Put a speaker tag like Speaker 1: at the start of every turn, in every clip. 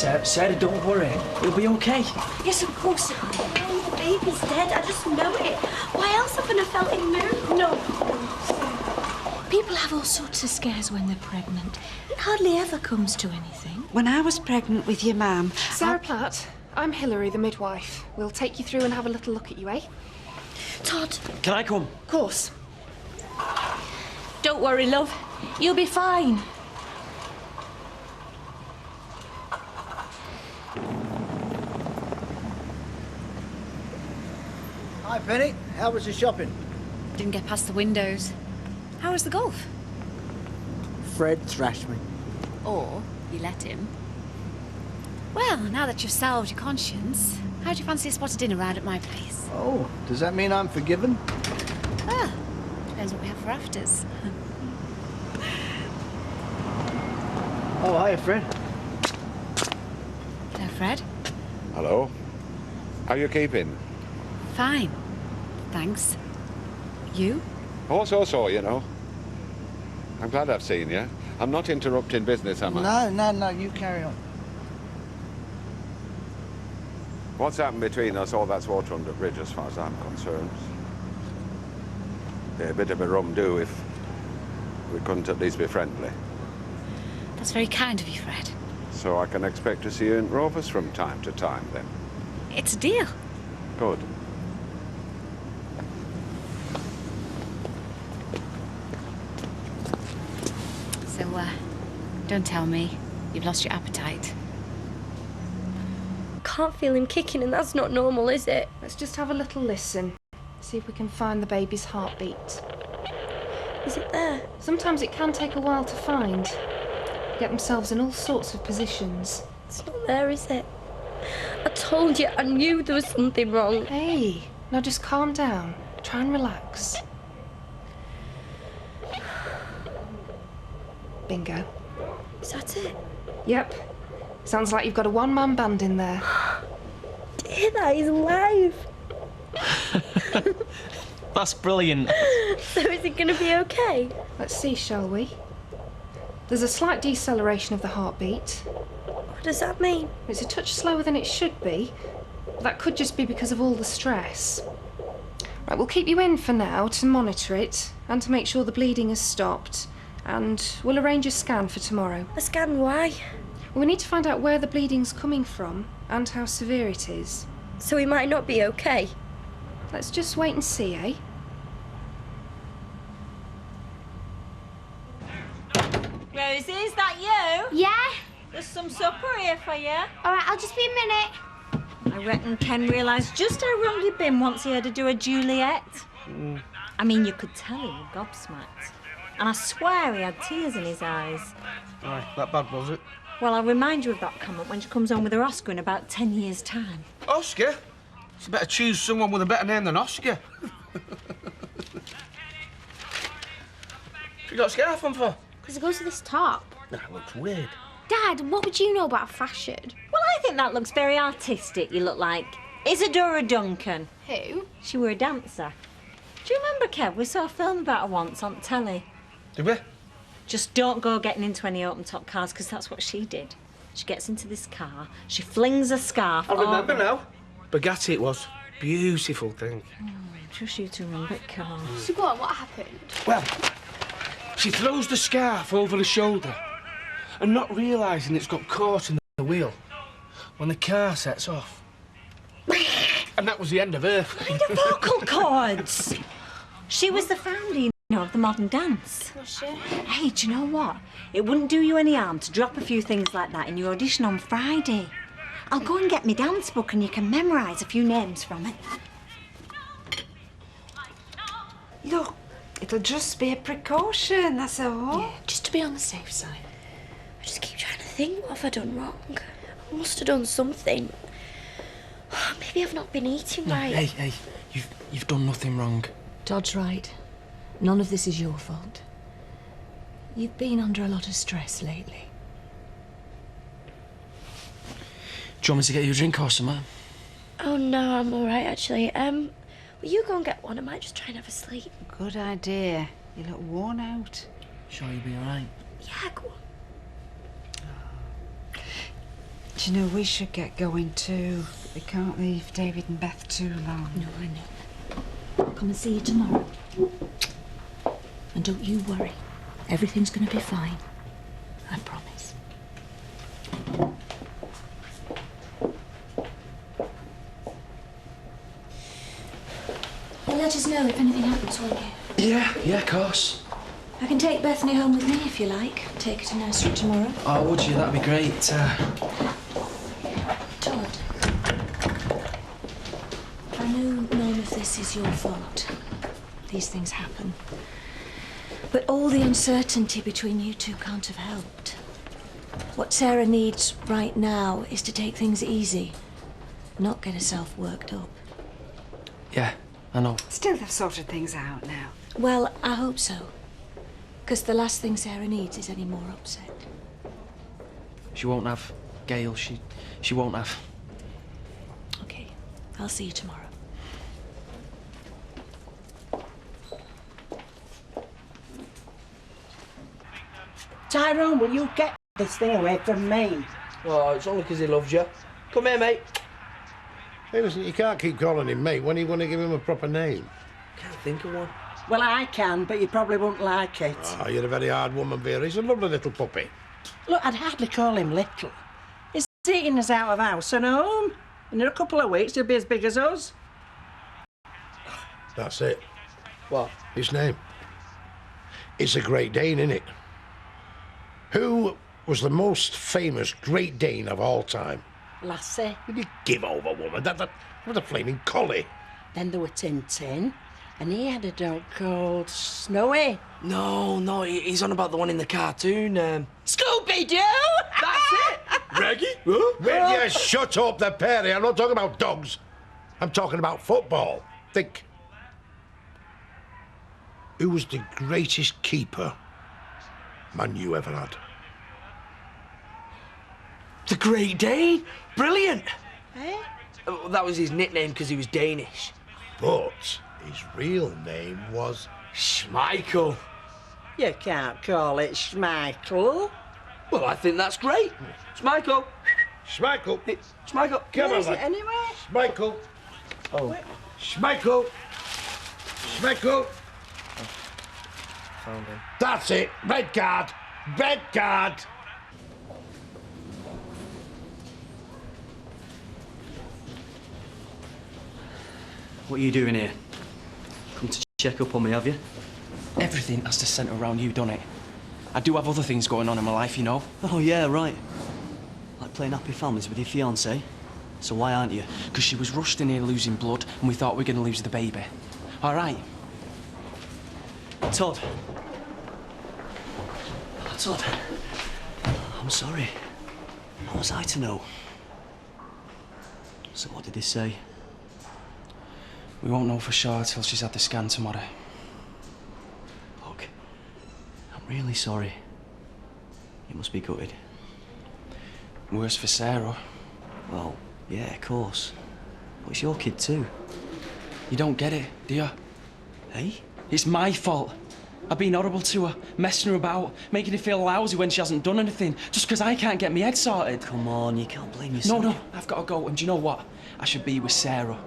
Speaker 1: Sarah, don't worry. It'll be okay.
Speaker 2: Yes, of course. No, the baby's dead. I just know it. Why else haven't I felt it move? No.
Speaker 3: People have all sorts of scares when they're pregnant. It hardly ever comes to anything.
Speaker 4: When I was pregnant with your mum...
Speaker 5: Sarah Platt, I'm Hilary, the midwife. We'll take you through and have a little look at you, eh?
Speaker 2: Todd.
Speaker 1: Can I come?
Speaker 5: Of course.
Speaker 3: Don't worry, love. You'll be fine.
Speaker 6: Hi, Penny. How was the shopping?
Speaker 3: Didn't get past the windows. How was the golf?
Speaker 6: Fred thrashed me.
Speaker 3: Or you let him. Well, now that you've salved your conscience, how do you fancy a spot of dinner round at my place?
Speaker 6: Oh, does that mean I'm forgiven?
Speaker 3: Ah, depends what we have for afters.
Speaker 6: Oh, hiya, Fred.
Speaker 3: Hello, Fred.
Speaker 7: Hello. How you keeping?
Speaker 3: Fine. Thanks. You?
Speaker 7: Oh, so, you know. I'm glad I've seen you. I'm not interrupting business, am I?
Speaker 6: No, you carry on.
Speaker 7: What's happened between us, all that's water under the bridge as far as I'm concerned. Be a bit of a rum do if we couldn't at least be friendly.
Speaker 3: That's very kind of you, Fred.
Speaker 7: So I can expect to see you in Rovers from time to time, then?
Speaker 3: It's a deal.
Speaker 7: Good.
Speaker 3: So, don't tell me you've lost your appetite.
Speaker 2: Can't feel him kicking, and that's not normal, is it?
Speaker 5: Let's just have a little listen. See if we can find the baby's heartbeat.
Speaker 2: Is it there?
Speaker 5: Sometimes it can take a while to find. Get themselves in all sorts of positions.
Speaker 2: It's not there, is it? I told you, I knew there was something wrong.
Speaker 5: Hey, now just calm down. Try and relax. Bingo.
Speaker 2: Is that it?
Speaker 5: Yep. Sounds like you've got a one-man band in there.
Speaker 2: Hear that? He's alive.
Speaker 1: That's brilliant.
Speaker 2: So is it going to be okay?
Speaker 5: Let's see, shall we? There's a slight deceleration of the heartbeat.
Speaker 2: What does that mean?
Speaker 5: It's a touch slower than it should be. That could just be because of all the stress. Right, we'll keep you in for now to monitor it and to make sure the bleeding has stopped. And we'll arrange a scan for tomorrow.
Speaker 2: A scan? Why?
Speaker 5: We need to find out where the bleeding's coming from and how severe it is.
Speaker 2: So he might not be okay.
Speaker 5: Let's just wait and see, eh?
Speaker 8: Rosie, is that you?
Speaker 9: Yeah?
Speaker 8: There's some supper here for you.
Speaker 9: All right, I'll just be a minute.
Speaker 8: I reckon Ken realised just how wrong he'd been once he heard her do a Juliet. I mean, you could tell he was gobsmacked. And I swear he had tears in his eyes.
Speaker 6: Aye, that bad, was it?
Speaker 8: Well, I'll remind you of that comment when she comes home with her Oscar in about 10 years' time.
Speaker 10: Oscar? You better choose someone with a better name than Oscar. You got a scarf on for?
Speaker 9: Because it goes to this top.
Speaker 10: That looks weird.
Speaker 9: Dad, what would you know about fashion?
Speaker 8: Well, I think that looks very artistic, you look like. Isadora Duncan.
Speaker 9: Who?
Speaker 8: She were a dancer. Do you remember, Kev? We saw a film about her once on telly.
Speaker 10: Did we?
Speaker 8: Just don't go getting into any open-top cars, because that's what she did. She gets into this car, she flings a scarf
Speaker 10: I remember
Speaker 8: over...
Speaker 10: now. Bugatti it was. Beautiful thing.
Speaker 8: Just you to remember it, come on.
Speaker 9: So go on, what happened?
Speaker 10: Well, she throws the scarf over the shoulder and not realising it's got caught in the wheel when the car sets off. And that was the end of her.
Speaker 8: Mind her vocal cords! She was the founder, of the modern dance.
Speaker 9: Was she?
Speaker 8: Hey, do you know what? It wouldn't do you any harm to drop a few things like that in your audition on Friday. I'll go and get my dance book and you can memorise a few names from it.
Speaker 4: Look, it'll just be a precaution, that's all.
Speaker 3: Yeah, just to be on the safe side.
Speaker 2: I just keep trying to think, what have I done wrong? I must have done something. Maybe I've not been eating right.
Speaker 1: Hey, you've done nothing wrong.
Speaker 3: Todd's right. None of this is your fault. You've been under a lot of stress lately.
Speaker 1: Do you want me to get you a drink or something?
Speaker 2: Oh, no, I'm all right, actually. Will you go and get one? I might just try and have a sleep.
Speaker 4: Good idea. You look worn out.
Speaker 1: Sure you'll be all right?
Speaker 2: Yeah, go on.
Speaker 4: Do you know, we should get going too. We can't leave David and Beth too long.
Speaker 8: No, I know. I'll come and see you tomorrow. And don't you worry. Everything's going to be fine. I promise. Well, let us know if anything happens, won't you?
Speaker 1: Yeah, of course.
Speaker 8: I can take Bethany home with me if you like. Take her to nursery tomorrow.
Speaker 1: Oh, would you? That'd be great.
Speaker 8: Todd, I know none of this is your fault. These things happen. But all the uncertainty between you two can't have helped. What Sarah needs right now is to take things easy, not get herself worked up.
Speaker 1: Yeah, I know.
Speaker 4: Still, they've sorted things out now.
Speaker 8: Well, I hope so. Because the last thing Sarah needs is any more upset.
Speaker 1: She won't have Gail. She won't have.
Speaker 8: Okay, I'll see you tomorrow.
Speaker 11: Tyrone, will you get this thing away from me?
Speaker 6: Oh, it's only because he loves you. Come here, mate.
Speaker 12: Hey, listen, you can't keep calling him mate. When are you going to give him a proper name?
Speaker 6: Can't think of one.
Speaker 11: Well, I can, but you probably won't like it.
Speaker 12: Ah, you're a very hard woman, Vera. He's a lovely little puppy.
Speaker 11: Look, I'd hardly call him little. He's eating us out of house and home. And in a couple of weeks, he'll be as big as us.
Speaker 12: That's it.
Speaker 6: What?
Speaker 12: His name. It's a Great Dane, innit? Who was the most famous Great Dane of all time?
Speaker 11: Lassie.
Speaker 12: Did you give over, woman? That was a flaming collie.
Speaker 11: Then there were Tintin, and he had a dog called Snowy.
Speaker 1: No, he's on about the one in the cartoon.
Speaker 11: Scooby-Doo!
Speaker 1: That's it!
Speaker 12: Reggie? Huh? Will you shut up, the Perry? I'm not talking about dogs. I'm talking about football. Think. Who was the greatest keeper Man U ever had?
Speaker 1: The Great Dane? Brilliant!
Speaker 11: Eh?
Speaker 1: That was his nickname because he was Danish.
Speaker 12: But his real name was...
Speaker 1: Schmeichel.
Speaker 11: You can't call it Schmeichel.
Speaker 1: Well, I think that's great. Schmeichel.
Speaker 12: Schmeichel.
Speaker 1: Schmeichel.
Speaker 12: Come
Speaker 11: Where
Speaker 12: on,
Speaker 11: is it
Speaker 12: lad.
Speaker 11: anyway?
Speaker 12: Schmeichel.
Speaker 1: Oh.
Speaker 12: Schmeichel. Schmeichel.
Speaker 1: Found him.
Speaker 12: That's it. Red card. Red card.
Speaker 13: What are you doing here? Come to check up on me, have you?
Speaker 1: Everything has to centre around you, don't it? I do have other things going on in my life, you know.
Speaker 13: Oh, yeah, right. Like playing Happy Families with your fiancée. So why aren't you?
Speaker 1: Because she was rushed in here losing blood, and we thought we were going to lose the baby. All right.
Speaker 13: Todd. Todd. I'm sorry. How was I to know? So what did they say?
Speaker 1: We won't know for sure till she's had the scan tomorrow.
Speaker 13: Look, I'm really sorry. You must be gutted.
Speaker 1: Worse for Sarah.
Speaker 13: Well, yeah, of course. But it's your kid too.
Speaker 1: You don't get it, do you?
Speaker 13: Hey?
Speaker 1: It's my fault. I've been horrible to her, messing her about, making her feel lousy when she hasn't done anything, just because I can't get my head sorted.
Speaker 13: Come on, you can't blame yourself.
Speaker 1: No, I've got to go, and do you know what? I should be with Sarah.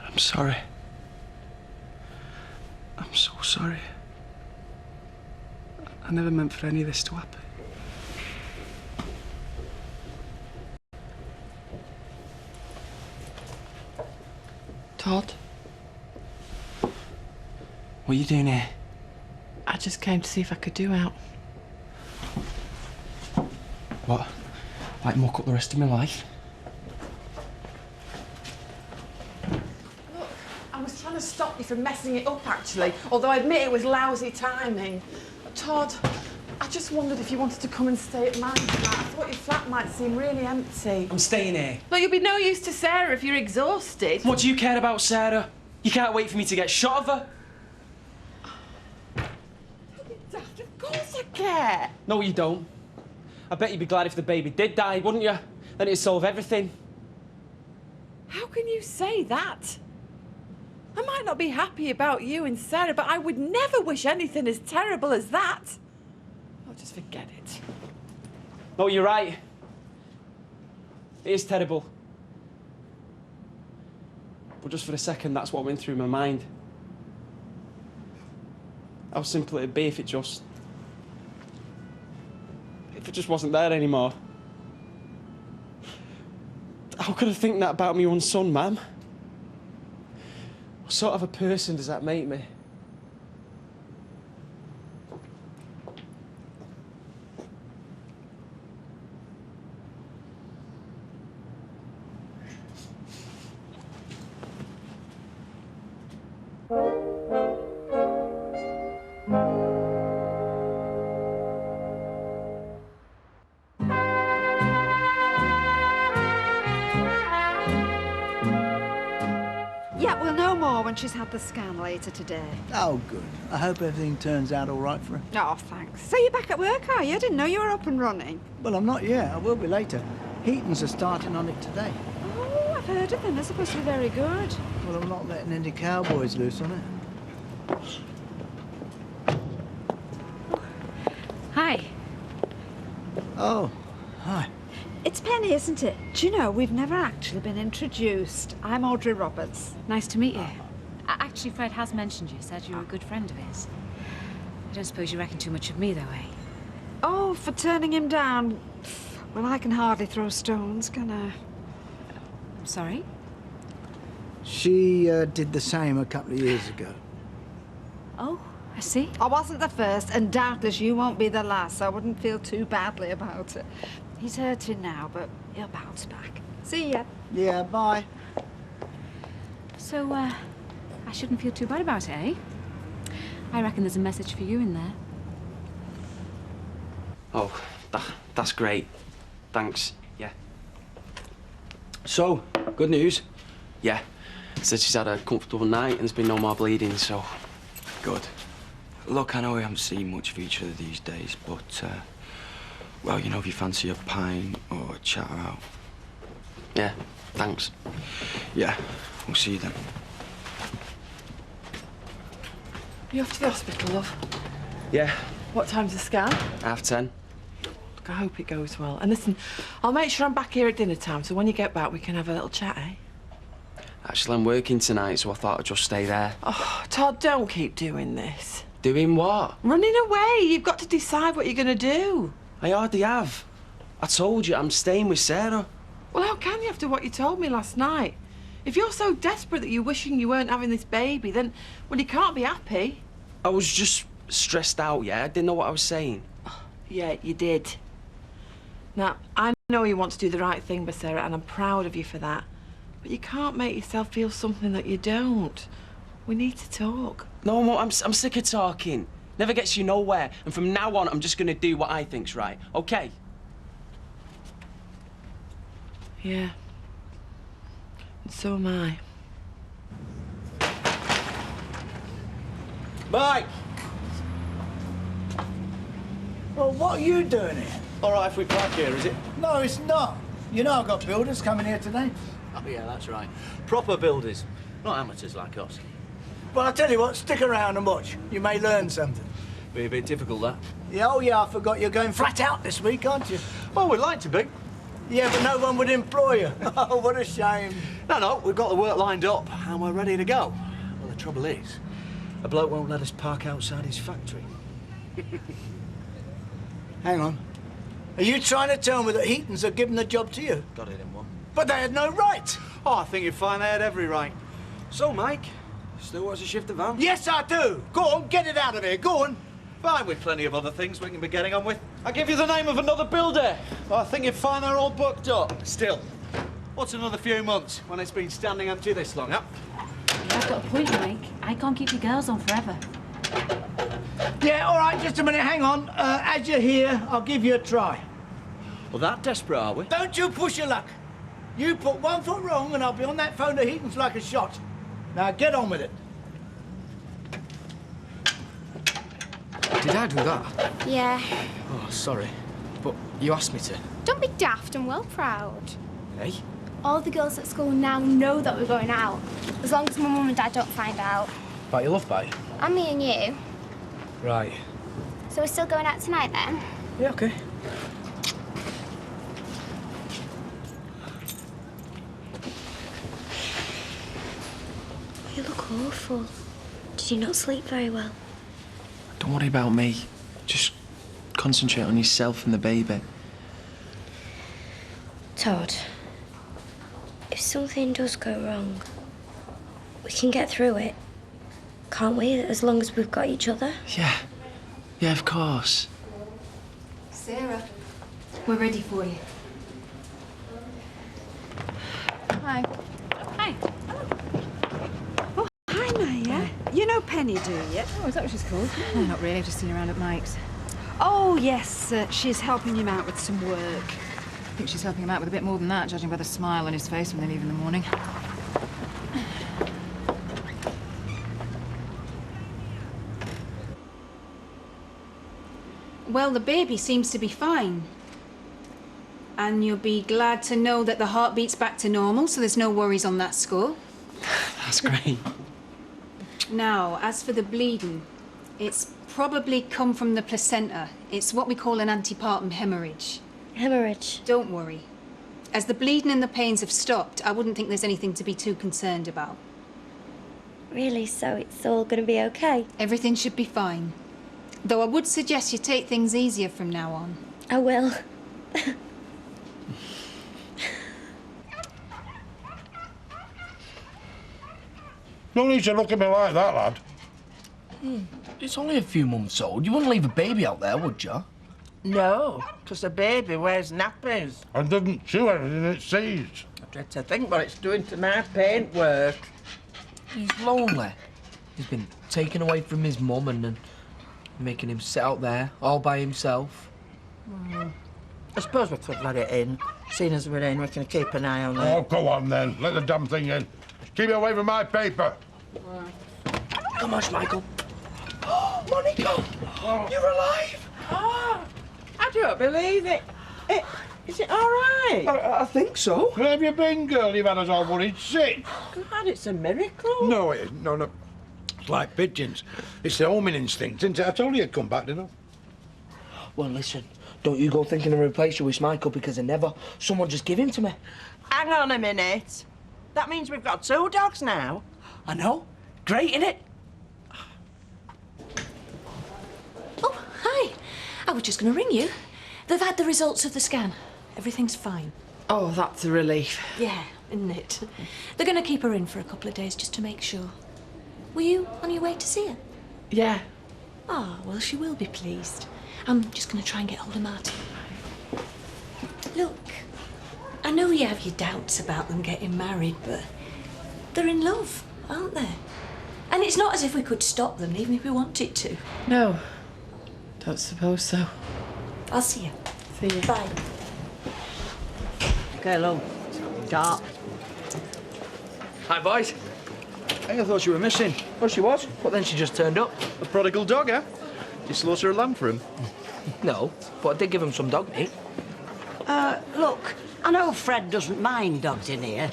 Speaker 1: I'm sorry. I'm so sorry. I never meant for any of this to happen. Todd? What are you doing here?
Speaker 11: I just came to see if I could do out.
Speaker 1: What? Like muck up the rest of my life?
Speaker 14: Look, I was trying to stop you from messing it up, actually, although I admit it was lousy timing. Todd, I just wondered if you wanted to come and stay at my flat. I thought your flat might seem really empty.
Speaker 1: I'm staying here.
Speaker 14: Look, you'll be no use to Sarah if you're exhausted.
Speaker 1: What do you care about Sarah? You can't wait for me to get shot of her?
Speaker 14: Dad, of course I care.
Speaker 1: No, you don't. I bet you'd be glad if the baby did die, wouldn't you? Then it'd solve everything.
Speaker 14: How can you say that? I might not be happy about you and Sarah, but I would never wish anything as terrible as that. Oh, just forget it.
Speaker 1: No, you're right. It is terrible. But just for a second, that's what went through my mind. How simple it'd be if it just wasn't there anymore. How could I think that about my own son, Ma'am? What sort of a person does that make me?
Speaker 4: Yeah, we'll know more when she's had the scan later today.
Speaker 15: Oh, good. I hope everything turns out all right for her.
Speaker 4: Oh, thanks. So you're back at work, are you? I didn't know you were up and running.
Speaker 15: Well, I'm not yet. I will be later. Heaton's are starting on it today.
Speaker 4: Oh, I've heard of them. They're supposed to be very good.
Speaker 15: Well, I'm not letting any cowboys loose on it.
Speaker 3: Hi.
Speaker 15: Oh, hi.
Speaker 4: It's Penny, isn't it? Do you know, we've never actually been introduced. I'm Audrey Roberts.
Speaker 3: Nice to meet you. Actually, Fred has mentioned you, said you're a good friend of his. I don't suppose you reckon too much of me, though, eh?
Speaker 4: Oh, for turning him down. Well, I can hardly throw stones, can I?
Speaker 3: I'm sorry?
Speaker 15: She did the same a couple of years ago.
Speaker 3: Oh, I see.
Speaker 4: I wasn't the first, and doubtless you won't be the last, so I wouldn't feel too badly about it. He's hurting now, but he'll bounce back. See ya.
Speaker 15: Yeah, bye.
Speaker 3: So, I shouldn't feel too bad about it, eh? I reckon there's a message for you in there.
Speaker 1: Oh, that's great. Thanks. Yeah.
Speaker 13: So, good news?
Speaker 1: Yeah. Said she's had a comfortable night and there's been no more bleeding, so...
Speaker 13: Good. Look, I know we haven't seen much of each other these days, but, well, you know, if you fancy a pint or a chat out.
Speaker 1: Yeah, thanks.
Speaker 13: Yeah, we'll see you then.
Speaker 14: You off to the hospital, love?
Speaker 1: Yeah.
Speaker 14: What time's the scan?
Speaker 1: 10:30.
Speaker 14: Look, I hope it goes well. And listen, I'll make sure I'm back here at dinner time, so when you get back, we can have a little chat, eh?
Speaker 1: Actually, I'm working tonight, so I thought I'd just stay there.
Speaker 14: Oh, Todd, don't keep doing this.
Speaker 1: Doing what?
Speaker 14: Running away. You've got to decide what you're going to do.
Speaker 1: I already have. I told you, I'm staying with Sarah.
Speaker 14: Well, how can you after what you told me last night? If you're so desperate that you're wishing you weren't having this baby, then, well, you can't be happy.
Speaker 1: I was just stressed out, yeah? I didn't know what I was saying.
Speaker 14: Yeah, you did. Now, I know you want to do the right thing by Sarah, and I'm proud of you for that. But you can't make yourself feel something that you don't. We need to talk.
Speaker 1: No, I'm sick of talking. Never gets you nowhere. And from now on, I'm just going to do what I think's right, okay?
Speaker 14: Yeah. And so am I.
Speaker 15: Mike! Well, what are you doing here?
Speaker 13: All right if we park here, is it?
Speaker 15: No, it's not. You know I've got builders coming here today.
Speaker 13: Oh, yeah, that's right. Proper builders, not amateurs like us.
Speaker 15: Well, I'll tell you what, stick around and watch. You may learn something.
Speaker 13: Be a bit difficult, that.
Speaker 15: Yeah, oh yeah, I forgot you're going flat out this week, aren't you?
Speaker 13: Well, we'd like to be.
Speaker 15: Yeah, but no one would employ you. Oh, what a shame.
Speaker 13: No, we've got the work lined up and we're ready to go. Well, the trouble is, a bloke won't let us park outside his factory.
Speaker 15: Hang on. Are you trying to tell me that Heaton's are giving the job to you?
Speaker 13: Got it in one.
Speaker 15: But they had no right.
Speaker 13: Oh, I think you'd find they had every right. So, Mike, still wants to shift the van?
Speaker 15: Yes, I do. Go on, get it out of here. Go on.
Speaker 13: Fine, with plenty of other things we can be getting on with. I'll give you the name of another builder. I think you'd find they're all booked up. Still, what's another few months when it's been standing empty this long, huh?
Speaker 3: Yeah, I've got a point, Mike. I can't keep you girls on forever.
Speaker 15: Yeah, all right, just a minute, hang on. As you're here, I'll give you a try.
Speaker 13: Well, that desperate, are we?
Speaker 15: Don't you push your luck. You put 1 foot wrong and I'll be on that phone to Heaton's like a shot. Now, get on with it.
Speaker 16: Did I do that?
Speaker 9: Yeah.
Speaker 16: Oh, sorry. But you asked me to.
Speaker 9: Don't be daft, I'm well proud.
Speaker 16: Hey?
Speaker 9: All the girls at school now know that we're going out. As long as my mum and dad don't find out.
Speaker 10: About your love bite?
Speaker 9: And me and you.
Speaker 10: Right.
Speaker 9: So we're still going out tonight then?
Speaker 10: Yeah, okay.
Speaker 2: You look awful. Did you not sleep very well?
Speaker 1: Don't worry about me. Just concentrate on yourself and the baby.
Speaker 2: Todd, if something does go wrong, we can get through it, can't we? As long as we've got each other.
Speaker 1: Yeah. Yeah, of course.
Speaker 5: Sarah, we're ready for you.
Speaker 4: Hi.
Speaker 3: Hi.
Speaker 4: Oh, hi, Maya. You know Penny, do you?
Speaker 3: Oh, is that what she's called? No, not really. I've just seen her around at Mike's.
Speaker 4: Oh, yes. She's helping him out with some work.
Speaker 3: I think she's helping him out with a bit more than that, judging by the smile on his face when they leave in the morning.
Speaker 5: Well, the baby seems to be fine. And you'll be glad to know that the heartbeat's back to normal, so there's no worries on that score.
Speaker 1: That's great.
Speaker 5: Now, as for the bleeding, it's probably come from the placenta. It's what we call an antepartum hemorrhage.
Speaker 2: Hemorrhage?
Speaker 5: Don't worry. As the bleeding and the pains have stopped, I wouldn't think there's anything to be too concerned about.
Speaker 2: Really? So it's all going to be okay?
Speaker 5: Everything should be fine. Though I would suggest you take things easier from now on.
Speaker 2: I will.
Speaker 12: No need to look at me like that, lad.
Speaker 10: It's only a few months old. You wouldn't leave a baby out there, would you?
Speaker 11: No, because the baby wears nappies.
Speaker 12: And doesn't chew anything it sees.
Speaker 11: I dread to think what it's doing to my paintwork.
Speaker 10: He's lonely. He's been taken away from his mum and making him sit out there all by himself.
Speaker 11: I suppose we could let it in. Seeing as we're in, we can keep an eye on it.
Speaker 12: Oh, go on then. Let the damn thing in. Keep it away from my paper.
Speaker 10: Come on, Michael. Monica! You're alive!
Speaker 11: Oh, I don't believe it. Is it all right?
Speaker 10: I think so.
Speaker 12: Where have you been, girl? You've had us all worried sick.
Speaker 11: God, it's a miracle.
Speaker 12: No, it isn't. No. It's like pigeons. It's the homing instinct, isn't it? I told you you'd come back, didn't I?
Speaker 10: Well, listen, don't you go thinking of replace you with Michael because I never. Someone just give him to me.
Speaker 11: Hang on a minute. That means we've got 2 dogs now.
Speaker 10: I know. Great, innit?
Speaker 8: Oh, hi. I was just going to ring you. They've had the results of the scan. Everything's fine.
Speaker 14: Oh, that's a relief.
Speaker 8: Yeah, isn't it? They're going to keep her in for a couple of days just to make sure. Were you on your way to see her?
Speaker 14: Yeah.
Speaker 8: Ah, well, she will be pleased. I'm just going to try and get hold of Martin. Look, I know you have your doubts about them getting married, but they're in love, aren't they? And it's not as if we could stop them, even if we wanted to.
Speaker 14: No. Don't suppose so.
Speaker 8: I'll see you.
Speaker 14: See you.
Speaker 8: Bye.
Speaker 11: Okay, hello. Dark.
Speaker 10: Hi, boys.
Speaker 13: Hey, I thought you were missing.
Speaker 10: Well, she was, but then she just turned up.
Speaker 13: A prodigal dog, eh? Did you slaughter a lamb for him?
Speaker 10: No, but I did give him some dog meat.
Speaker 16: Look, I know Fred doesn't mind dogs in here,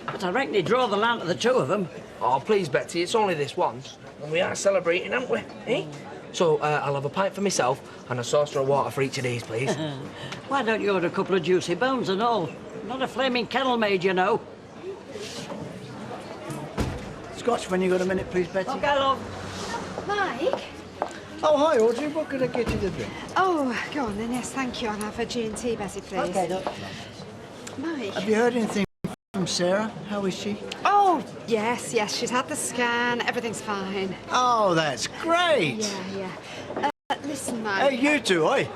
Speaker 16: but I reckon he'd draw the line to the 2 of them.
Speaker 10: Oh, please, Betty, it's only this once. And we are celebrating, aren't we? Eh? So, I'll have a pint for myself and a saucer of water for each of these, please.
Speaker 16: Why don't you order a couple of juicy bones and all? Not a flaming kennel maid, you know.
Speaker 15: Scotch when you got a minute, please, Betty.
Speaker 16: Okay, love.
Speaker 2: Mike?
Speaker 15: Oh, hi, Audrey. What could I get you to drink?
Speaker 4: Oh, go on then. Yes, thank you. I'll have a G&T, Bessie, please.
Speaker 15: Okay, Doc.
Speaker 4: Mike?
Speaker 15: Have you heard anything from Sarah? How is she?
Speaker 4: Oh, yes. She's had the scan. Everything's fine.
Speaker 15: Oh, that's great.
Speaker 4: Yeah. Listen, Mike.
Speaker 15: Hey, you two, oi.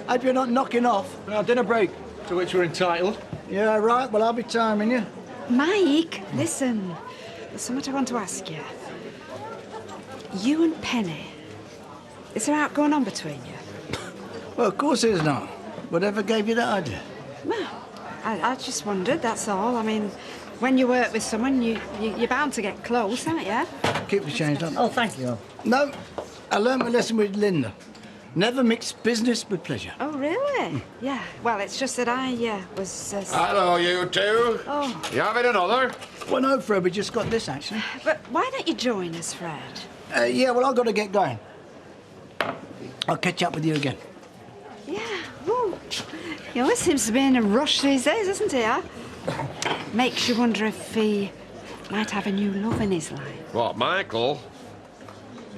Speaker 15: Hope you're not knocking off.
Speaker 13: Our dinner break, to which we're entitled.
Speaker 15: Yeah, right. Well, I'll be timing you.
Speaker 4: Mike, listen. There's something I want to ask you. You and Penny, is there out going on between you?
Speaker 15: Well, of course there's not. Whatever gave you that idea?
Speaker 4: Well, I just wondered, that's all. I mean, when you work with someone, you're bound to get close, aren't you?
Speaker 15: Keep the change on.
Speaker 16: Oh, thank you.
Speaker 15: No, I learned my lesson with Linda. Never mix business with pleasure.
Speaker 4: Oh, really? Yeah. Well, it's just that I was.
Speaker 7: Hello, you two.
Speaker 4: Oh.
Speaker 7: You having another?
Speaker 15: Well, no, Fred, we just got this, actually.
Speaker 4: But why don't you join us, Fred?
Speaker 15: Yeah, well, I've got to get going. I'll catch up with you again.
Speaker 4: Yeah. Ooh. He always seems to be in a rush these days, doesn't he, huh? Makes you wonder if he might have a new love in his life.
Speaker 7: What, Michael?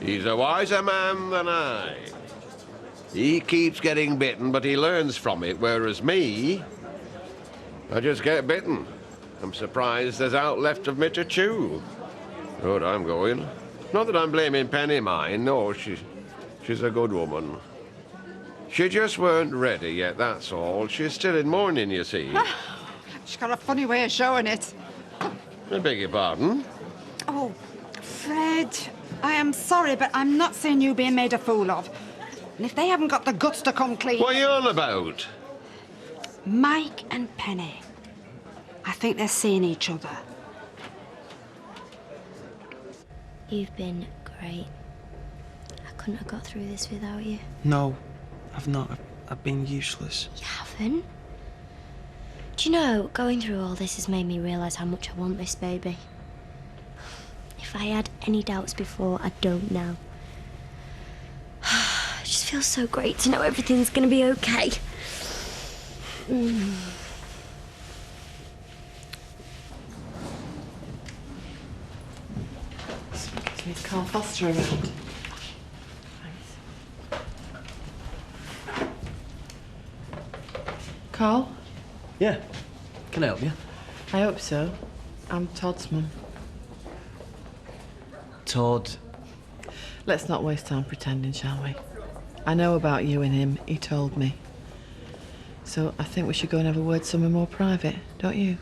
Speaker 7: He's a wiser man than I. He keeps getting bitten, but he learns from it, whereas me, I just get bitten. I'm surprised there's out left of me to chew. Good, I'm going. Not that I'm blaming Penny mine, no, she's a good woman. She just weren't ready yet, that's all. She's still in mourning, you see.
Speaker 4: She's got a funny way of showing it.
Speaker 7: I beg your pardon?
Speaker 4: Oh, Fred, I am sorry, but I'm not seeing you being made a fool of. And if they haven't got the guts to come clean...
Speaker 7: What are you on about?
Speaker 4: Mike and Penny. I think they're seeing each other.
Speaker 2: You've been great. I couldn't have got through this without you.
Speaker 1: No, I've not. I've been useless.
Speaker 2: You haven't? Do you know, going through all this has made me realise how much I want this baby. If I had any doubts before, I don't now. It just feels so great to know everything's gonna be okay.
Speaker 14: Is Carl Foster around? Thanks. Carl?
Speaker 6: Yeah. Can I help you?
Speaker 14: I hope so. I'm Todd's mum.
Speaker 6: Todd.
Speaker 14: Let's not waste time pretending, shall we? I know about you and him. He told me. So I think we should go and have a word somewhere more private, don't you?